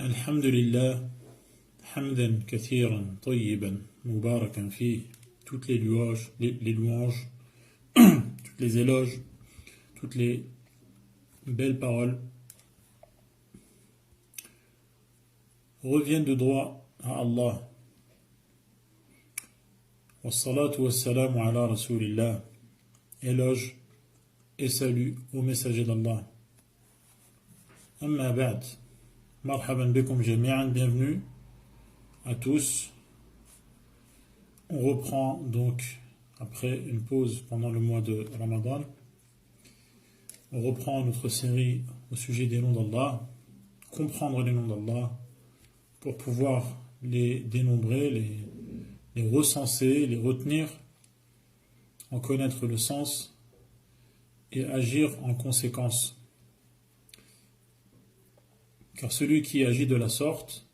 الحمد لله حمدا كثيرا طيبا مباركا فيه. Toutes les louanges, les louanges, toutes les éloges, toutes les belles paroles reviennent de droit à Allah. Wassalatu wassalamu ala rasulillah. Éloge et salut au messager d'Allah. Amma ba'd. Marhaban bikum jami'an, bienvenue à tous. On reprend donc, après une pause pendant le mois de Ramadan, on reprend notre série au sujet des noms d'Allah, comprendre les noms d'Allah, pour pouvoir les dénombrer, les recenser, les retenir, en connaître le sens et agir en conséquence. Car celui qui agit de la sorte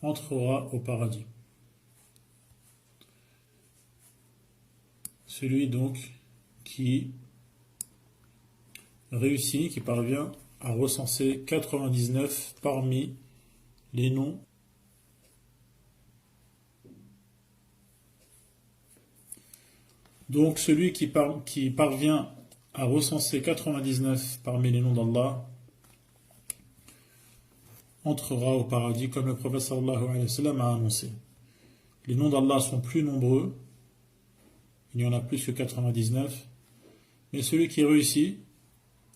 entrera au paradis. Celui donc qui réussit, qui parvient à recenser 99 parmi les noms. Donc celui qui parvient à recenser 99 parmi les noms d'Allah entrera au paradis, comme le prophète sallallahu alayhi wa sallam a annoncé. Les noms d'Allah sont plus nombreux, il y en a plus que 99, mais celui qui réussit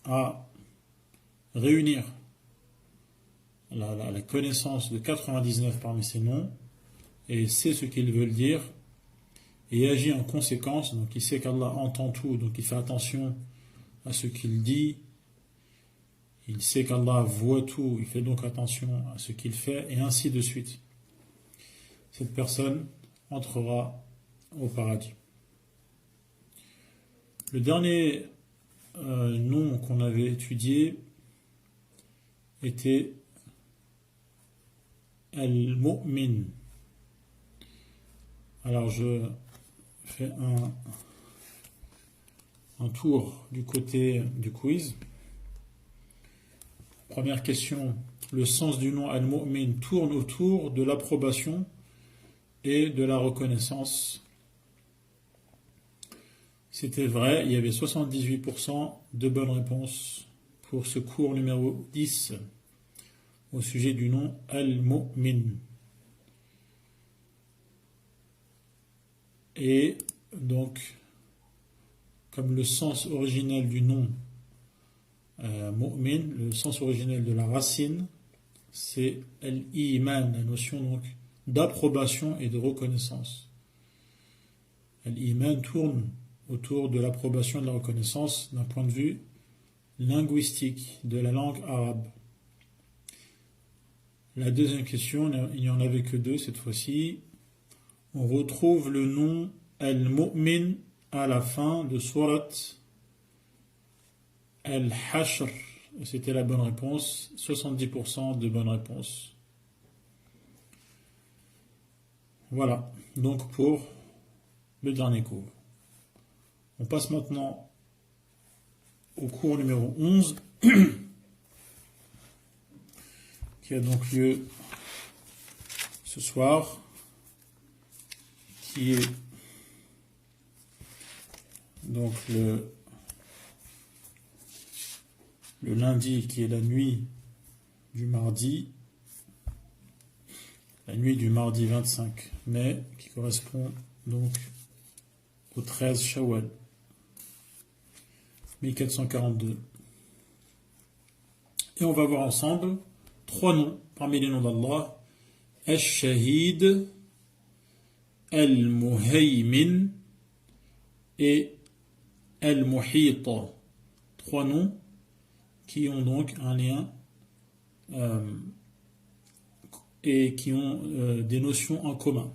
à réunir la connaissance de 99 parmi ces noms, et sait ce qu'ils veulent dire, et agit en conséquence, donc il sait qu'Allah entend tout, donc il fait attention à ce qu'il dit, il sait qu'Allah voit tout, il fait donc attention à ce qu'il fait, et ainsi de suite. Cette personne entrera au paradis. Le dernier nom qu'on avait étudié était Al-Mu'min. Alors je fais un tour du côté du quiz. Première question, le sens du nom Al-Mu'min tourne autour de l'approbation et de la reconnaissance. C'était vrai, il y avait 78% de bonnes réponses pour ce cours numéro 10 au sujet du nom Al-Mu'min. Et donc, comme le sens originel du nom Mu'min, le sens originel de la racine, c'est Al-Iman, la notion donc d'approbation et de reconnaissance. Al-Iman tourne autour de l'approbation et de la reconnaissance d'un point de vue linguistique de la langue arabe. La deuxième question, il n'y en avait que deux cette fois-ci. On retrouve le nom Al-Mu'min à la fin de Surat Al-Hashr. C'était la bonne réponse. 70% de bonnes réponses. Voilà, donc pour le dernier cours. On passe maintenant au cours numéro 11, qui a donc lieu ce soir, qui est donc le lundi, qui est la nuit du mardi 25 mai, qui correspond donc au 13 Shawwal 1442. Et on va voir ensemble trois noms parmi les noms d'Allah: Al-Shahid, Al-Muhaymin et Al-Muhita. Trois noms qui ont donc un lien et qui ont des notions en commun.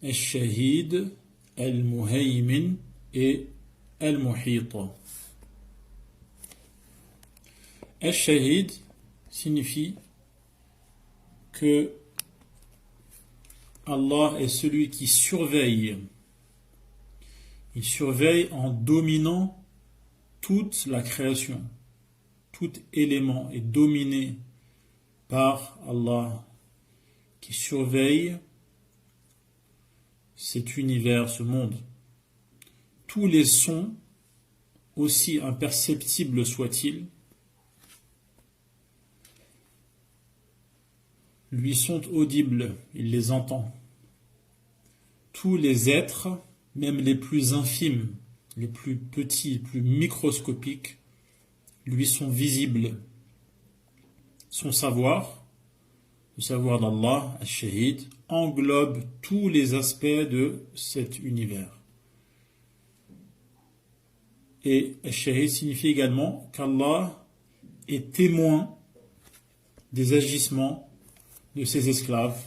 Al-Shahid, Al-Muhaymin et Al-Muhita. Al-Shahid signifie que Allah est celui qui surveille. Il surveille en dominant toute la création. Tout élément est dominé par Allah, qui surveille cet univers, ce monde. Tous les sons, aussi imperceptibles soient-ils, lui sont audibles, il les entend. Tous les êtres, même les plus infimes, les plus petits, les plus microscopiques, lui sont visibles. Son savoir, le savoir d'Allah, Al-Shahid, englobe tous les aspects de cet univers. Et Al-Shahid signifie également qu'Allah est témoin des agissements de ses esclaves.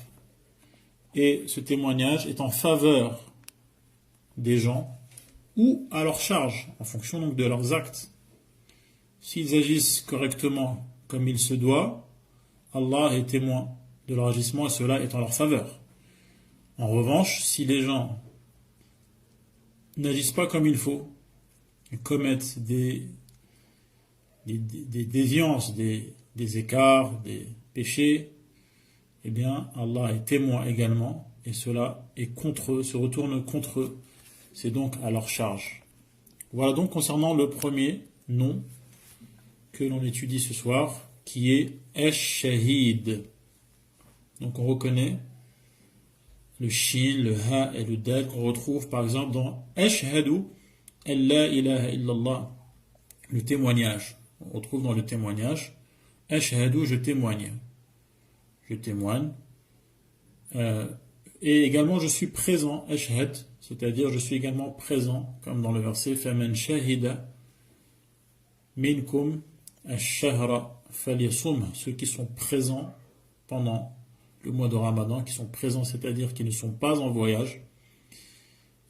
Et ce témoignage est en faveur des gens ou à leur charge, en fonction donc de leurs actes. S'ils agissent correctement comme il se doit, Allah est témoin de leur agissement et cela est en leur faveur. En revanche, si les gens n'agissent pas comme il faut, ils commettent des déviances, des écarts, des péchés, eh bien Allah est témoin également et cela est contre eux, se retourne contre eux. C'est donc à leur charge. Voilà donc concernant le premier nom que l'on étudie ce soir, qui est Ash-Shahid. Donc on reconnaît le Shin, le Ha et le Dal qu'on retrouve par exemple dans Ashhadu an la ilaha illallah, le témoignage. On retrouve dans le témoignage Ashhadu, je témoigne. Je témoigne. Et également je suis présent, Ashhad, c'est-à-dire je suis également présent, comme dans le verset Faman shahida minkum ash-shahra falyasum, ceux qui sont présents pendant le mois de Ramadan, qui sont présents, c'est-à-dire qui ne sont pas en voyage,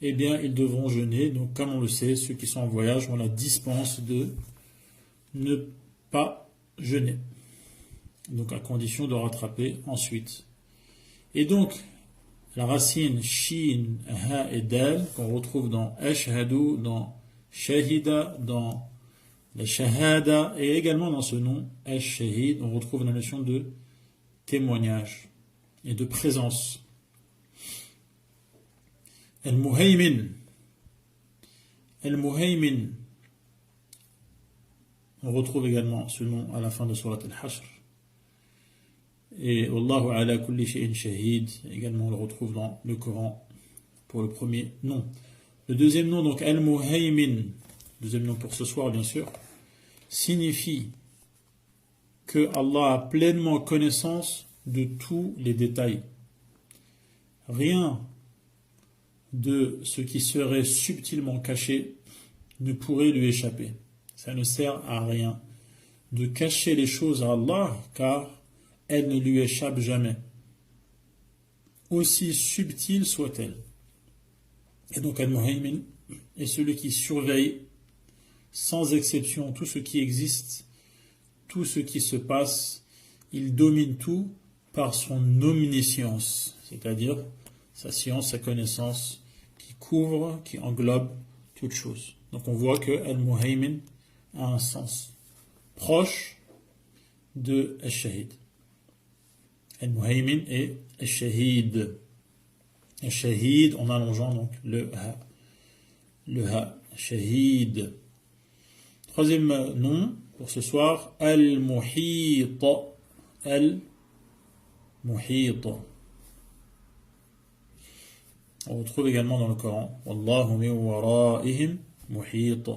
eh bien ils devront jeûner. Donc comme on le sait, ceux qui sont en voyage ont la dispense de ne pas jeûner. Donc à condition de rattraper ensuite. Et donc la racine Shin, Ha et Dal qu'on retrouve dans Ashhadu, dans Shahida, dans la Shahada et également dans ce nom Ash-Shahid, on retrouve la notion de témoignage et de présence. Al-Muhaymin. Al-Muhaymin. On retrouve également ce nom à la fin de Surat Al-Hashr. Et Wallahu ala kulli shay'in shahid, également on le retrouve dans le Coran pour le premier nom. Le deuxième nom, donc Al-Muhaymin, deuxième nom pour ce soir bien sûr, signifie que Allah a pleinement connaissance de tous les détails. Rien de ce qui serait subtilement caché ne pourrait lui échapper. Ça ne sert à rien de cacher les choses à Allah, car elles ne lui échappent jamais, aussi subtiles soient-elles. Et donc Al-Muhaymin est celui qui surveille sans exception tout ce qui existe, tout ce qui se passe. Il domine tout par son omniscience, c'est-à-dire sa science, sa connaissance qui couvre, qui englobe toute chose. Donc on voit que Al-Muhaymin a un sens proche de Al-Shahid. Al-Muhaymin et Al-Shahid. Al-Shahid en allongeant donc le Ha. Le Ha, Shahid. Troisième nom pour ce soir, Al-Muhit. Al-Muhit. On retrouve également dans le Coran, Wallahu min wara'ihim muhit.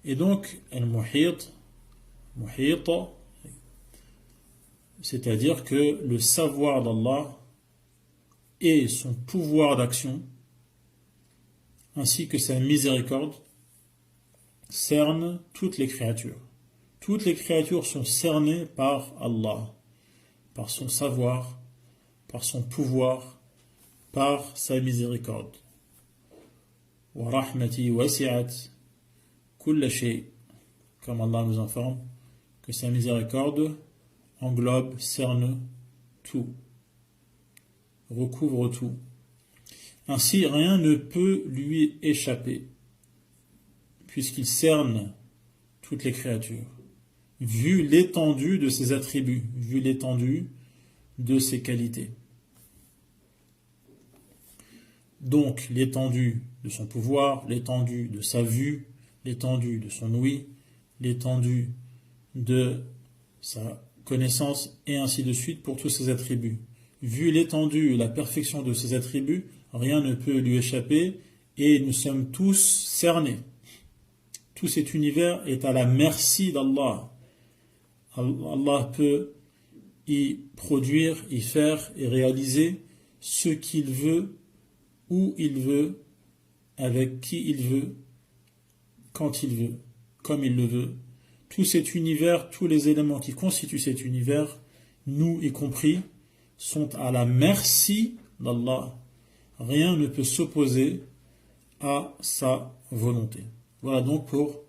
Et donc, Al-Muhit, Muhit, c'est-à-dire que le savoir d'Allah et son pouvoir d'action, ainsi que sa miséricorde, cernent toutes les créatures. Toutes les créatures sont cernées par Allah, par son savoir, par son pouvoir, par sa miséricorde. Wa rahmati wasi'at kulla shay, comme Allah nous informe que sa miséricorde englobe, cerne tout, recouvre tout. Ainsi, rien ne peut lui échapper, puisqu'il cerne toutes les créatures. vu l'étendue de ses attributs, vu l'étendue de ses qualités. Donc l'étendue de son pouvoir, l'étendue de sa vue, l'étendue de son ouïe, l'étendue de sa connaissance, et ainsi de suite pour tous ses attributs. Vu l'étendue et la perfection de ses attributs, rien ne peut lui échapper et nous sommes tous cernés. Tout cet univers est à la merci d'Allah. Allah peut y produire, y faire et réaliser ce qu'il veut, où il veut, avec qui il veut, quand il veut, comme il le veut. Tout cet univers, tous les éléments qui constituent cet univers, nous y compris, sont à la merci d'Allah. Rien ne peut s'opposer à sa volonté. Voilà donc pour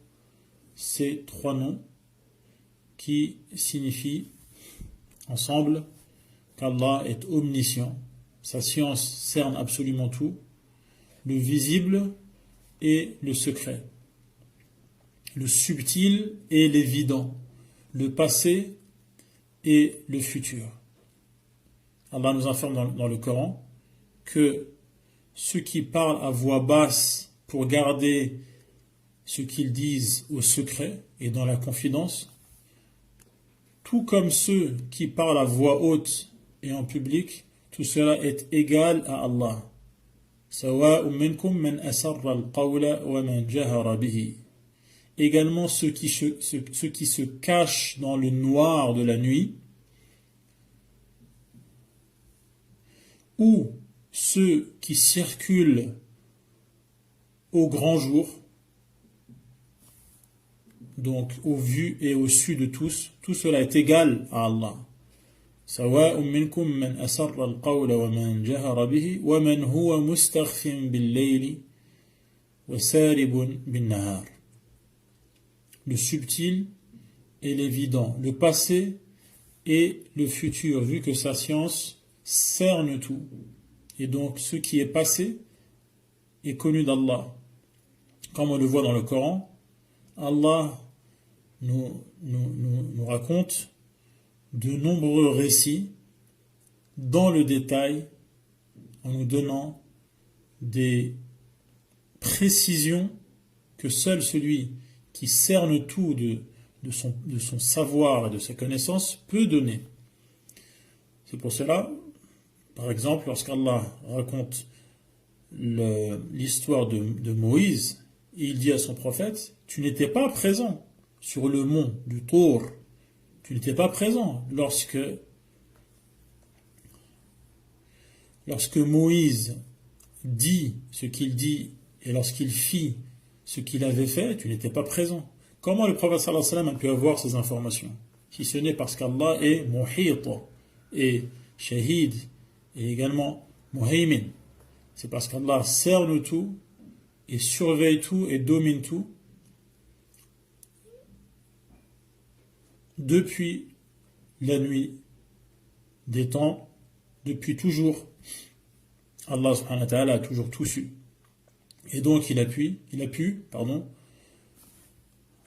ces trois noms qui signifient ensemble qu'Allah est omniscient. Sa science cerne absolument tout, le visible et le secret, le subtil et l'évident, le passé et le futur. Allah nous informe dans le Coran que ceux qui parlent à voix basse pour garder ce qu'ils disent au secret et dans la confidence, tout comme ceux qui parlent à voix haute et en public, tout cela est égal à Allah. Également ceux qui se cachent dans le noir de la nuit, ou ceux qui circulent au grand jour, donc au vu et au su de tous, tout cela est égal à Allah. سواء منكم من أسر القول ومن جهر به ومن هو مستخف بالليل وسارب بالنهار. Le subtil et l'évident, le passé et le futur, vu que sa science cerne tout. Et donc ce qui est passé est connu d'Allah. Comme on le voit dans le Coran, Allah nous raconte de nombreux récits dans le détail en nous donnant des précisions que seul celui qui cerne tout de son savoir et de sa connaissance peut donner. C'est pour cela, par exemple, lorsqu'Allah raconte l'histoire de Moïse, il dit à son prophète, tu n'étais pas présent sur le mont du Tour. Tu n'étais pas présent lorsque Moïse dit ce qu'il dit et lorsqu'il fit ce qu'il avait fait, tu n'étais pas présent. Comment le prophète sallallahu alayhi wa sallam a pu avoir ces informations? Si ce n'est parce qu'Allah est muhit et shahid et également muhaymin. C'est parce qu'Allah cerne tout et surveille tout et domine tout depuis la nuit des temps, depuis toujours. Allah subhanahu wa ta'ala a toujours tout su. Et donc il a pu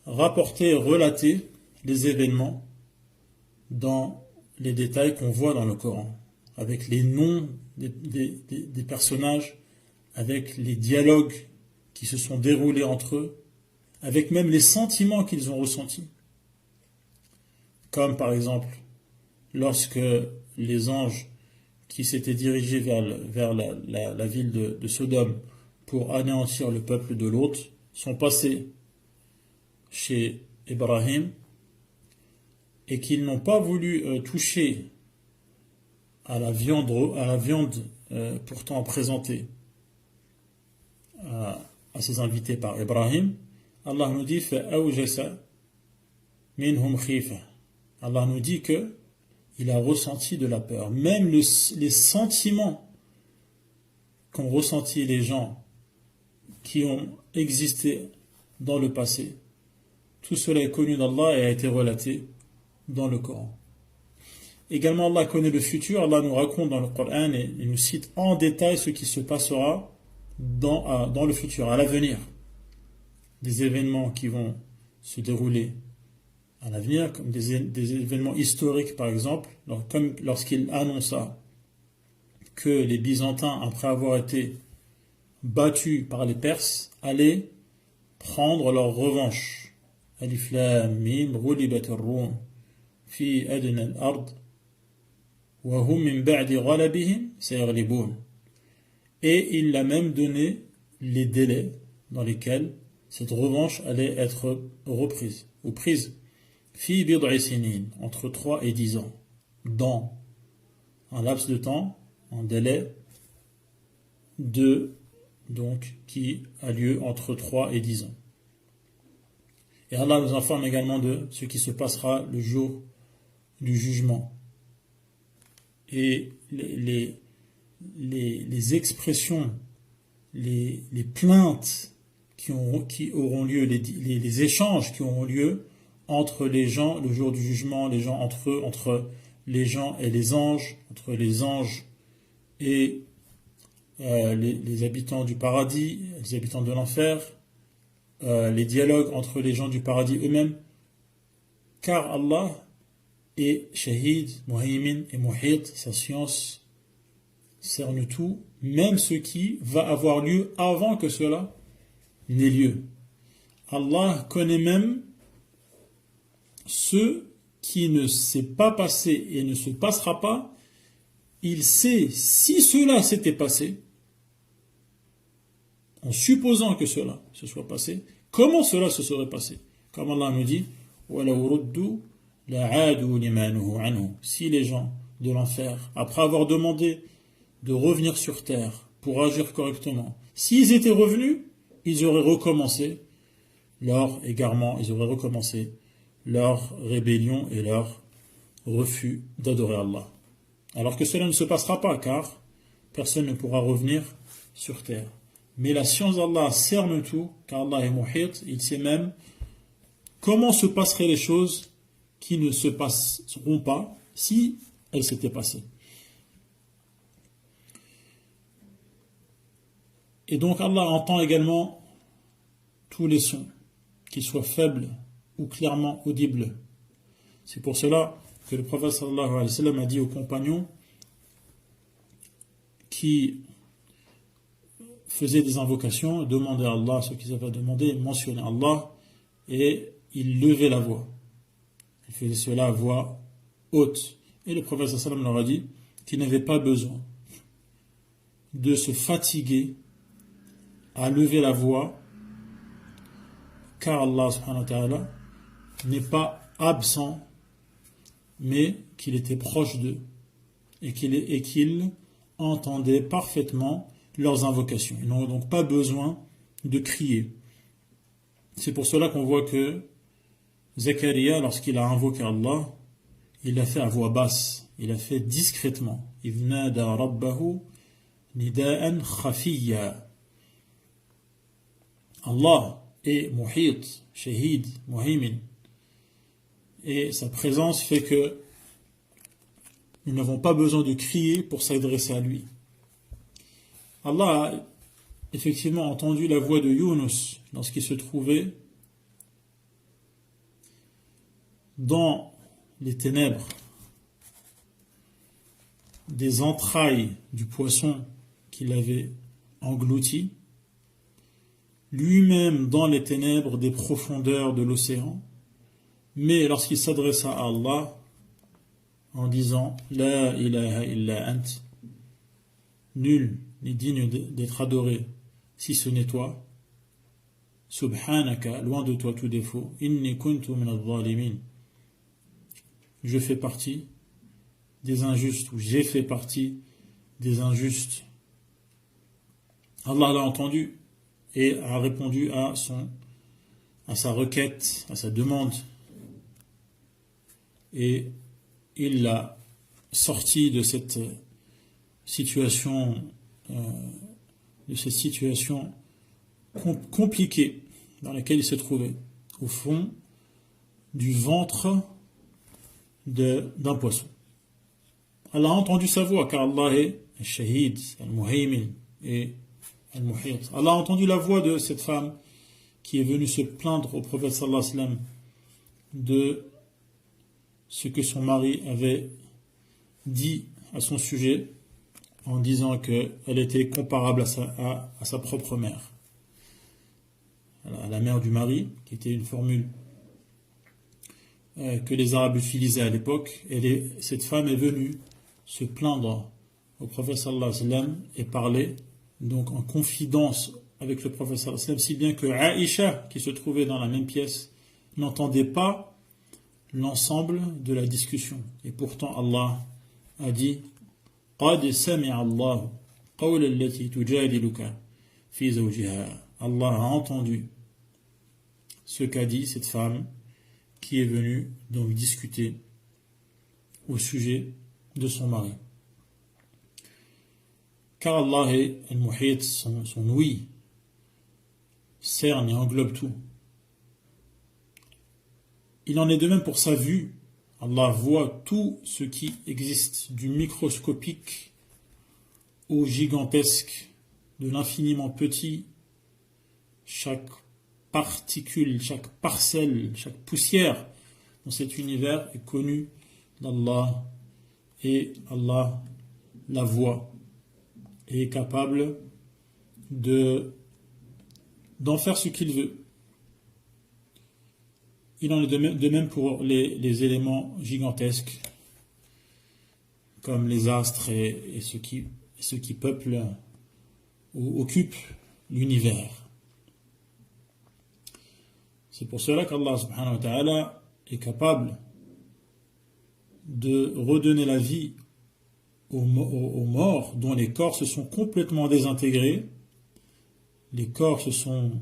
rapporter, relater les événements dans les détails qu'on voit dans le Coran, avec les noms des personnages, avec les dialogues qui se sont déroulés entre eux, avec même les sentiments qu'ils ont ressentis. Comme par exemple, lorsque les anges qui s'étaient dirigés vers la ville de Sodome pour anéantir le peuple de Lot sont passés chez Ibrahim et qu'ils n'ont pas voulu toucher à la viande pourtant présentée à ses invités par Ibrahim, Allah nous dit فَأَوْجَسَ مِنْهُمْ خِيفَةً. Allah nous dit que il a ressenti de la peur. Même les sentiments qu'ont ressenti les gens qui ont existé dans le passé, tout cela est connu d'Allah et a été relaté dans le Coran. Également, Allah connaît le futur. Allah nous raconte dans le Coran et nous cite en détail ce qui se passera dans le futur, à l'avenir. Des événements qui vont se dérouler à l'avenir, comme des événements historiques par exemple, comme lorsqu'il annonça que les Byzantins, après avoir été battus par les Perses, allaient prendre leur revanche. Alif Lam Mim, ghulibat ar-Rum fi adna al-ard wa hum min ba'di ghalabihim sayaghlibun. Et il a même donné les délais dans lesquels cette revanche allait être reprise ou prise. Fi bid'i sinin, entre 3 et 10 ans, dans un laps de temps, un délai qui a lieu entre 3 et 10 ans. Et Allah nous informe également de ce qui se passera le jour du jugement. Et les expressions, les plaintes qui auront lieu, les échanges qui auront lieu entre les gens le jour du jugement, les gens entre eux, entre les gens et les anges, entre les anges et les habitants du paradis, les habitants de l'enfer, les dialogues entre les gens du paradis eux-mêmes, car Allah est Shahid, Muhaymin et Muhit, sa science cerne tout, même ce qui va avoir lieu avant que cela n'ait lieu. Allah connaît même ce qui ne s'est pas passé et ne se passera pas. Il sait si cela s'était passé, en supposant que cela se soit passé, comment cela se serait passé. Comme Allah nous dit, si les gens de l'enfer, après avoir demandé de revenir sur terre pour agir correctement, s'ils étaient revenus, ils auraient recommencé leur égarement, ils auraient recommencé leur rébellion et leur refus d'adorer Allah. Alors que cela ne se passera pas, car personne ne pourra revenir sur terre. Mais la science d'Allah cerne tout, car Allah est Muhit, il sait même comment se passeraient les choses qui ne se passeront pas si elles s'étaient passées. Et donc Allah entend également tous les sons, qu'ils soient faibles ou clairement audibles. C'est pour cela que le prophète sallallahu alayhi wa sallam a dit aux compagnons qui faisaient des invocations, demandaient à Allah ce qu'ils avaient demandé, mentionnaient Allah, et ils levaient la voix. Ils faisaient cela à voix haute. Et le prophète sallallahu alayhi wa sallam leur a dit qu'ils n'avaient pas besoin de se fatiguer à lever la voix, car Allah subhanahu wa ta'ala n'est pas absent, mais qu'il était proche d'eux et qu'il entendait parfaitement leurs invocations. Ils n'ont donc pas besoin de crier. C'est pour cela qu'on voit que Zakaria, lorsqu'il a invoqué Allah, il l'a fait à voix basse, il l'a fait discrètement. إِذْ نَادَى رَبَّهُ نِدَاءً خَفِيًّا. Allah est Muhit, Shahid, Muhaymin. Et sa présence fait que nous n'avons pas besoin de crier pour s'adresser à lui. Allah a effectivement entendu la voix de Yunus lorsqu'il se trouvait dans les ténèbres des entrailles du poisson qu'il avait englouti, lui-même dans les ténèbres des profondeurs de l'océan, mais lorsqu'il s'adressa à Allah en disant « La ilaha illa ant » nul n'est digne d'être adoré si ce n'est toi, « Subhanaka » loin de toi tout défaut, « Inni kuntu min al-zalimin » je fais partie des injustes, ou j'ai fait partie des injustes. Allah l'a entendu et a répondu à sa requête, à sa demande. Et il l'a sorti de cette situation, compliquée dans laquelle il se trouvait, au fond du ventre d'un poisson. Allah a entendu sa voix, car Allah est Shahid, Al-Muhaymin et Al-Muhit. Allah a entendu la voix de cette femme qui est venue se plaindre au prophète sallallahu alayhi wa sallam de ce que son mari avait dit à son sujet en disant qu'elle était comparable à sa propre mère, à la mère du mari, qui était une formule que les Arabes utilisaient à l'époque. Et cette femme est venue se plaindre au prophète sallallahu alayhi wa sallam et parler donc en confidence avec le prophète sallallahu alayhi wa sallam, si bien que Aïcha, qui se trouvait dans la même pièce, n'entendait pas l'ensemble de la discussion. Et pourtant Allah a dit قَدْ سَمِعَ اللَّهُ قَوْلَ الَّتِي تُجَادِلُكَ فِي زَوْجِهَا. Allah a entendu ce qu'a dit cette femme qui est venue donc discuter au sujet de son mari. Car Allah est al-Muhit, son oui cerne et englobe tout. Il en est de même pour sa vue. Allah voit tout ce qui existe, du microscopique au gigantesque, de l'infiniment petit. Chaque particule, chaque parcelle, chaque poussière dans cet univers est connue d'Allah, et Allah la voit et est capable d'en faire ce qu'il veut. Il en est de même pour les éléments gigantesques, comme les astres et ceux qui peuplent ou occupent l'univers. C'est pour cela qu'Allah subhanahu wa ta'ala est capable de redonner la vie aux morts dont les corps se sont complètement désintégrés, les corps se sont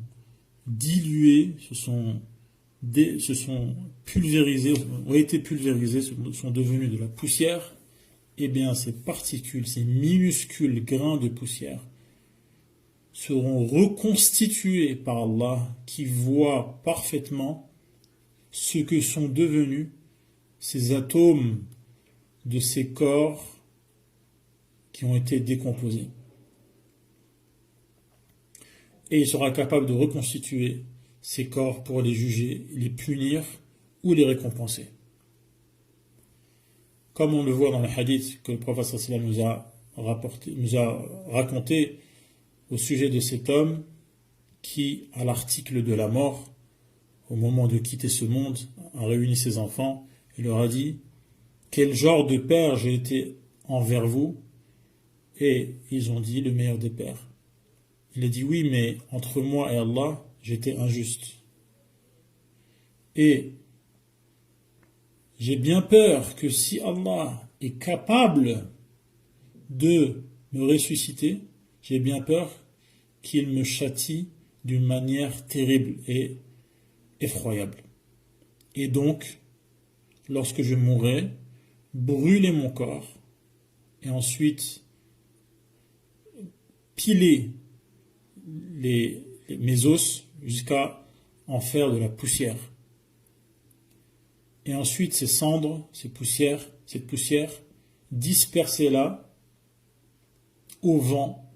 dilués, se sont pulvérisés, ont été pulvérisés, sont devenus de la poussière. Eh bien, ces particules, ces minuscules grains de poussière seront reconstitués par Allah, qui voit parfaitement ce que sont devenus ces atomes de ces corps qui ont été décomposés. Et il sera capable de reconstituer ces corps pour les juger, les punir ou les récompenser. Comme on le voit dans le hadith que le prophète sallallahu alayhi wa sallam nous a raconté au sujet de cet homme qui, à l'article de la mort, au moment de quitter ce monde, a réuni ses enfants et leur a dit « Quel genre de père j'ai été envers vous ?» Et ils ont dit « Le meilleur des pères ». Il a dit « Oui, mais entre moi et Allah, j'étais injuste. Et j'ai bien peur que si Allah est capable de me ressusciter, j'ai bien peur qu'il me châtie d'une manière terrible et effroyable. Et donc, lorsque je mourrai, brûlez mon corps et ensuite pilez mes os jusqu'à en faire de la poussière. Et ensuite, ces cendres, cette poussière, dispersez-la au vent,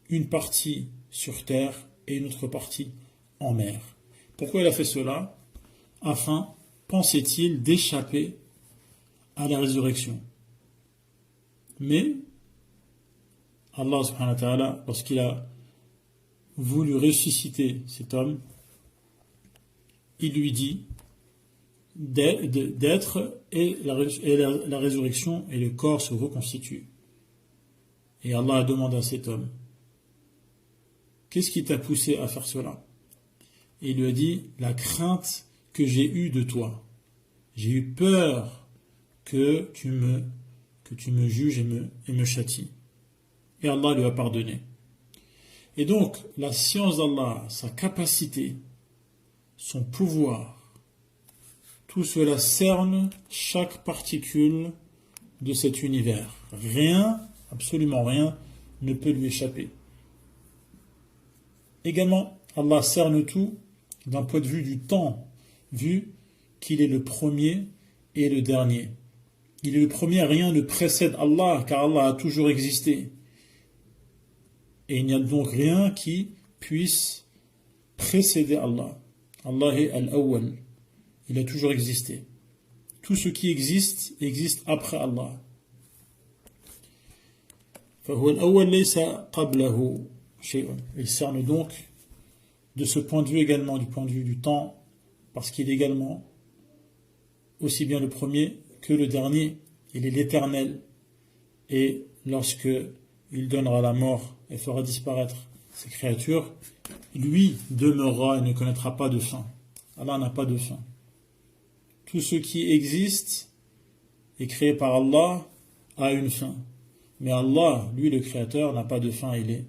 une partie sur terre et une autre partie en mer. Pourquoi il a fait cela? Afin, pensait-il, d'échapper à la résurrection. Mais Allah subhanahu wa ta'ala, lorsqu'il a voulu ressusciter cet homme, il lui dit d'être, et la résurrection et le corps se reconstituent. Et Allah a demandé à cet homme, qu'est-ce qui t'a poussé à faire cela? Et il lui a dit, la crainte que j'ai eue de toi. J'ai eu peur que tu me juges et me châties. Et Allah lui a pardonné. Et donc, la science d'Allah, sa capacité, son pouvoir, tout cela cerne chaque particule de cet univers. Rien, absolument rien, ne peut lui échapper. Également, Allah cerne tout d'un point de vue du temps, vu qu'il est le premier et le dernier. Il est le premier, rien ne précède Allah, car Allah a toujours existé. Et il n'y a donc rien qui puisse précéder Allah. Allah est Al-Awwal. Il a toujours existé. tout ce qui existe après Allah. فهو الأول ليس قبله شيء. Il cerne donc de ce point de vue également, du point de vue du temps, parce qu'il est également aussi bien le premier que le dernier. Il est l'éternel. Et lorsque il donnera la mort et fera disparaître ces créatures, lui demeurera et ne connaîtra pas de fin. Allah n'a pas de fin. Tout ce qui existe est créé par Allah a une fin. Mais Allah, lui le créateur, n'a pas de fin, il est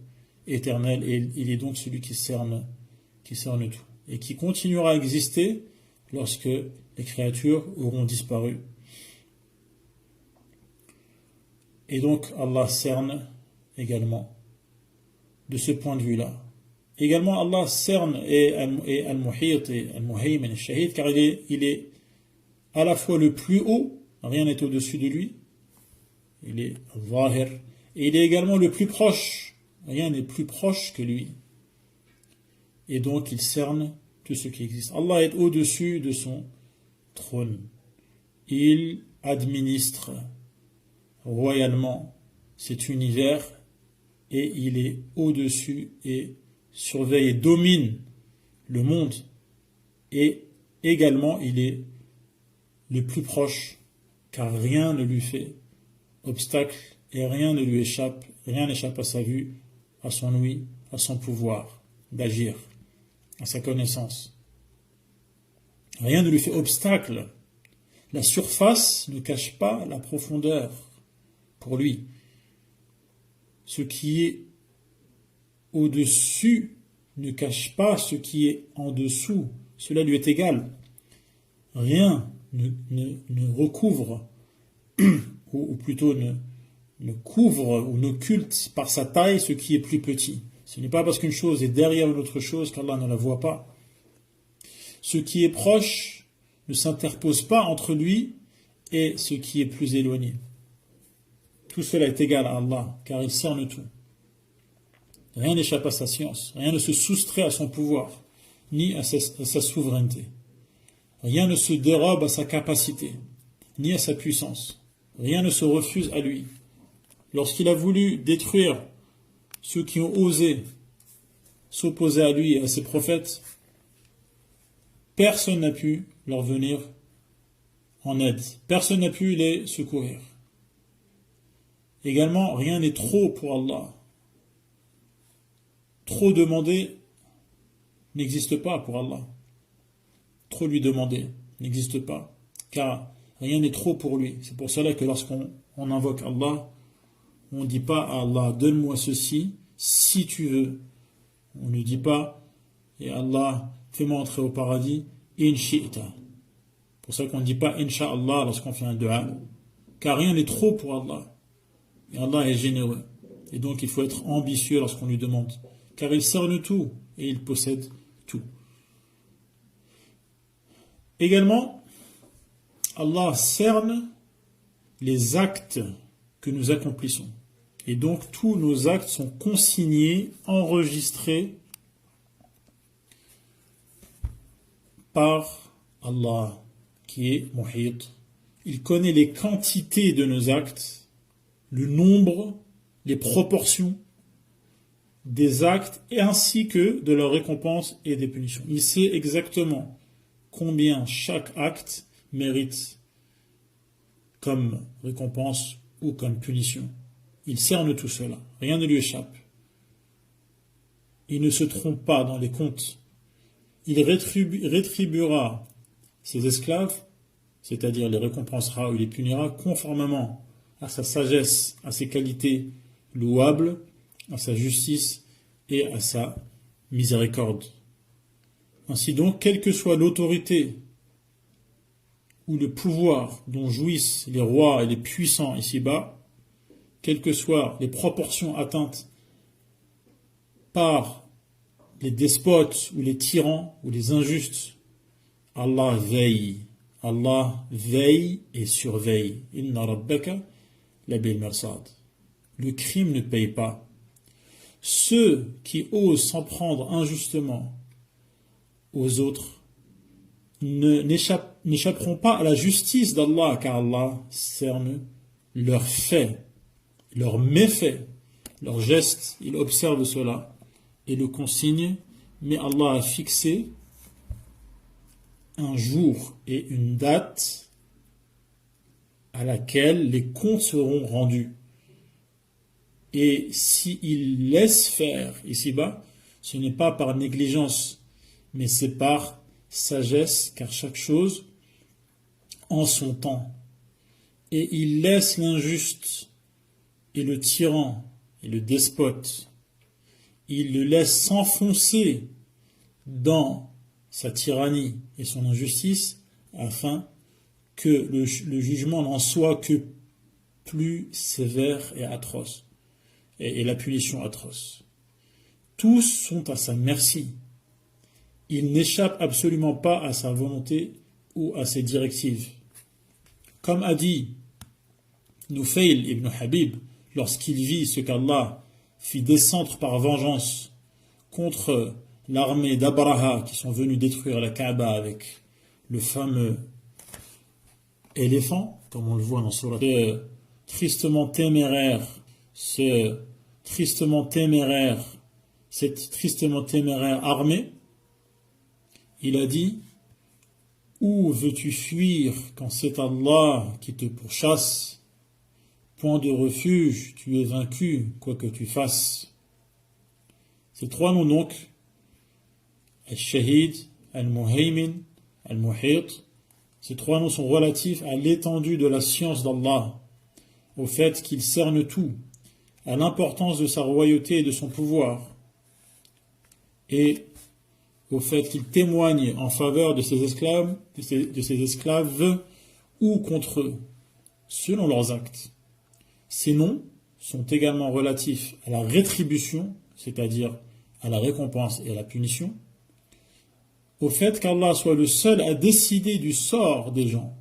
éternel et il est donc celui qui cerne tout. Et qui continuera à exister lorsque les créatures auront disparu. Et donc Allah cerne également de ce point de vue-là. Également Allah cerne et Al-Muhit et Al-Muhaymin et Shahid, car il est à la fois le plus haut, rien n'est au-dessus de lui, il est Zahir, et il est également le plus proche, rien n'est plus proche que lui. Et donc il cerne tout ce qui existe. Allah est au-dessus de son trône. Il administre royalement cet univers et il est au-dessus et surveille et domine le monde. Et également il est le plus proche, car rien ne lui fait obstacle et rien ne lui échappe, rien n'échappe à sa vue, à son ouïe, à son pouvoir d'agir, à sa connaissance. Rien ne lui fait obstacle. La surface ne cache pas la profondeur pour lui. Ce qui est au-dessus ne cache pas ce qui est en dessous. Cela lui est égal. Rien ne recouvre, ou plutôt ne couvre ou n'occulte par sa taille ce qui est plus petit. Ce n'est pas parce qu'une chose est derrière une autre chose qu'Allah ne la voit pas. Ce qui est proche ne s'interpose pas entre lui et ce qui est plus éloigné. Tout cela est égal à Allah, car il cerne tout. Rien n'échappe à sa science, rien ne se soustrait à son pouvoir, ni à sa souveraineté. Rien ne se dérobe à sa capacité, ni à sa puissance. Rien ne se refuse à lui. Lorsqu'il a voulu détruire ceux qui ont osé s'opposer à lui et à ses prophètes, personne n'a pu leur venir en aide. Personne n'a pu les secourir. Également, rien n'est trop pour Allah. Trop demander n'existe pas pour Allah. Trop lui demander n'existe pas, car rien n'est trop pour lui. C'est pour cela que lorsqu'on invoque Allah, on ne dit pas à Allah, donne-moi ceci, si tu veux. On ne dit pas, et Allah, fais-moi entrer au paradis, in shi'ta. C'est pour ça qu'on ne dit pas Inch'Allah lorsqu'on fait un dua, car rien n'est trop pour Allah. Et Allah est généreux. Et donc il faut être ambitieux lorsqu'on lui demande, car il cerne tout et il possède tout. Également, Allah cerne les actes que nous accomplissons. Et donc tous nos actes sont consignés, enregistrés par Allah, qui est Muhit. Il connaît les quantités de nos actes, le nombre, les proportions des actes, et ainsi que de leurs récompenses et des punitions. Il sait exactement combien chaque acte mérite comme récompense ou comme punition. Il cerne tout cela, rien ne lui échappe. Il ne se trompe pas dans les comptes. Il rétribuera ses esclaves, c'est-à-dire les récompensera ou les punira conformément à sa sagesse, à ses qualités louables, à sa justice et à sa miséricorde. Ainsi donc, quelle que soit l'autorité ou le pouvoir dont jouissent les rois et les puissants ici-bas, quelles que soient les proportions atteintes par les despotes ou les tyrans ou les injustes, Allah veille et surveille. Inna rabbaka labil mirsad. Le crime ne paye pas. Ceux qui osent s'en prendre injustement aux autres, n'échapperont pas à la justice d'Allah, car Allah cerne leurs faits, leurs méfaits, leurs gestes. Il observe cela et le consigne, mais Allah a fixé un jour et une date à laquelle les comptes seront rendus. Et s'il laisse faire ici-bas, ce n'est pas par négligence, mais c'est par sagesse, car chaque chose en son temps. Et il laisse l'injuste et le tyran et le despote, il le laisse s'enfoncer dans sa tyrannie et son injustice, afin que le jugement n'en soit que plus sévère et atroce, et la punition atroce. Tous sont à sa merci. Il n'échappe absolument pas à sa volonté ou à ses directives. Comme a dit Nufayl ibn Habib, lorsqu'il vit ce qu'Allah fit descendre par vengeance contre l'armée d'Abraha qui sont venus détruire la Kaaba avec le fameux éléphant, comme on le voit dans Surah, cette tristement téméraire armée, il a dit: où veux-tu fuir quand c'est Allah qui te pourchasse? Point de refuge, tu es vaincu, quoi que tu fasses. Ces trois noms donc, Al-Shahid, Al-Muhaymin, Al-Muhit, ces trois noms sont relatifs à l'étendue de la science d'Allah, au fait qu'il cerne tout, à l'importance de sa royauté et de son pouvoir, et au fait qu'il témoigne en faveur de ses esclaves ou contre eux, selon leurs actes. Ces noms sont également relatifs à la rétribution, c'est-à-dire à la récompense et à la punition, au fait qu'Allah soit le seul à décider du sort des gens,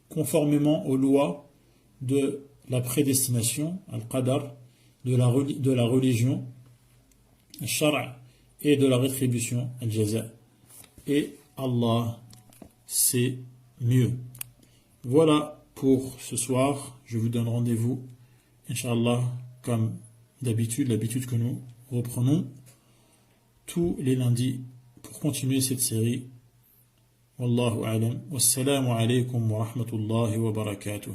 conformément aux lois de la prédestination, al-qadar, de la religion, al-shara', et de la rétribution, al-jaza. Et Allah sait mieux. Voilà pour ce soir. Je vous donne rendez-vous, Inch'Allah, comme d'habitude, l'habitude que nous reprenons tous les lundis pour continuer cette série. Wallahu a'lam. Wassalamu alaykum wa rahmatullahi wa barakatuh.